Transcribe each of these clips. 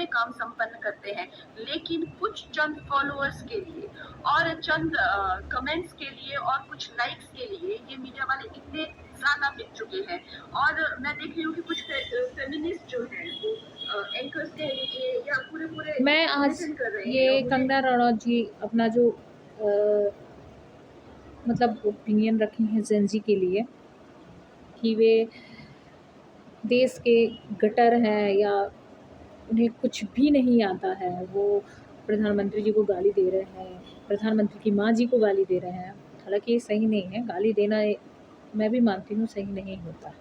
अपने काम संपन्न करते हैं, लेकिन कुछ चंद फॉलोअर्स के लिए और चंद कमेंट्स के लिए और कुछ लाइक्स के लिए ये मीडिया वाले इतने ज़्यादा बिक चुके हैं। और मैं देख रही हूँ कि कुछ फेमिनिस्ट जो हैं वो एंकर्स कह लीजिए या पूरे मैं इसको आज डिफेंड कर रहे हैं ये और मुझे कंगना रनौत जी अपना जो मतलब ओपिनियन रखी हैं जेंजी के लिए कि वे देश के गटर हैं या उन्हें कुछ भी नहीं आता है, वो प्रधानमंत्री जी को गाली दे रहे हैं, प्रधानमंत्री की माँ जी को गाली दे रहे हैं। हालाँकि ये सही नहीं है, गाली देना मैं भी मानती हूँ सही नहीं होता।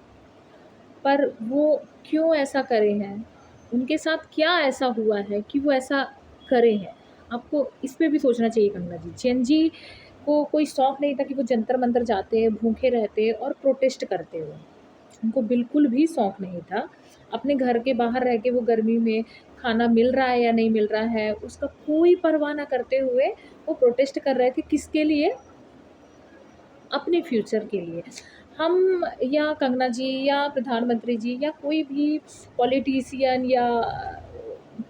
पर वो क्यों ऐसा करे हैं? उनके साथ क्या ऐसा हुआ है कि वो ऐसा करे हैं? आपको इस पे भी सोचना चाहिए कंगना जी। जेन जी को कोई शौक नहीं था कि वो जंतर-मंतर जाते, भूखे रहते और प्रोटेस्ट करते वो। उनको बिल्कुल भी शौक नहीं था। अपने घर के बाहर रह के वो गर्मी में खाना मिल रहा है या नहीं मिल रहा है, उसका कोई परवाह ना करते हुए वो प्रोटेस्ट कर रहे थे। किसके लिए? अपने फ्यूचर के लिए। हम या कंगना जी या प्रधानमंत्री जी या कोई भी पॉलिटिशियन या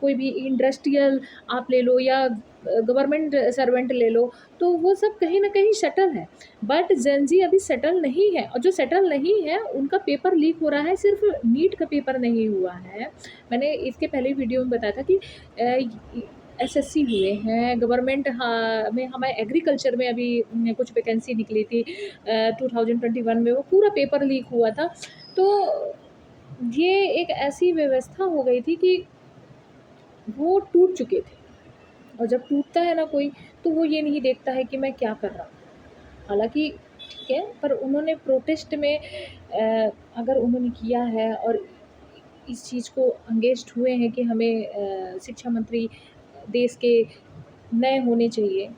कोई भी इंडस्ट्रियल आप ले लो या गवर्नमेंट सर्वेंट ले लो, तो वो सब कहीं न कहीं सेटल है। बट जेन ज़ी अभी सेटल नहीं है और जो सेटल नहीं है, उनका पेपर लीक हो रहा है, सिर्फ़ नीट का पेपर नहीं हुआ है। मैंने इसके पहले वीडियो में बताया था कि एसएससी हुए हैं, गवर्नमेंट में हमें एग्रीकल्चर में अभी कुछ वैकेंसी निकली थी 2021 में, वो पूरा पेपर लीक हुआ था। तो ये एक ऐसी व्यवस्था हो गई थी कि वो टूट चुके थे और जब टूटता है ना कोई, तो वो ये नहीं देखता है कि मैं क्या कर रहा हूँ। हालाँकि ठीक है, पर उन्होंने प्रोटेस्ट में अगर उन्होंने किया है और इस चीज़ को एंगेज्ड हुए हैं कि हमें शिक्षा मंत्री देश के नए होने चाहिए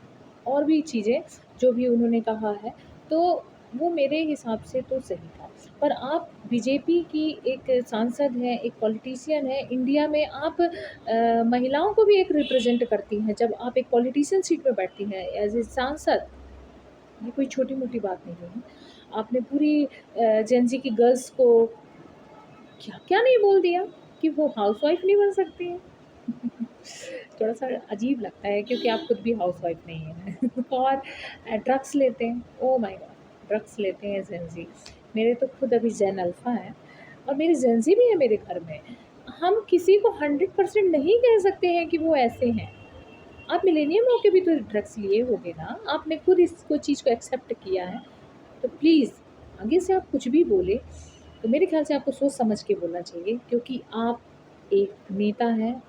और भी चीज़ें जो भी उन्होंने कहा है, तो वो मेरे हिसाब से तो सही था। पर आप बीजेपी की एक सांसद हैं, एक पॉलिटिशियन हैं, इंडिया में आप महिलाओं को भी एक रिप्रेज़ेंट करती हैं, जब आप एक पॉलिटिशियन सीट पे बैठती हैं एज़ ए सांसद, ये कोई छोटी-मोटी बात नहीं है। आपने पूरी जेन ज़ी की गर्ल्स को क्या-क्या नहीं बोल दिया कि वो हाउसवाइफ़ नहीं बन सकती हैं। थोड़ा-सा अजीब लगता है क्योंकि आप खुद भी हाउसवाइफ़ नहीं हैं और ड्रग्स लेते हैं, ओह माय गॉड! ड्रग्स लेते हैं जेन ज़ी। मेरे तो खुद अभी जेन अल्फ़ा है और मेरी जेन ज़ी भी है मेरे घर में। हम किसी को 100% नहीं कह सकते हैं कि वो ऐसे हैं। आप मिलेनियम होके भी तो ड्रग्स लिए होंगे ना, आपने खुद इसको चीज़ को एक्सेप्ट किया है, तो प्लीज़ आगे से आप कुछ भी बोले, तो मेरे ख़्याल से आपको सोच समझ के बोलना चाहिए क्योंकि आप एक नेता हैं।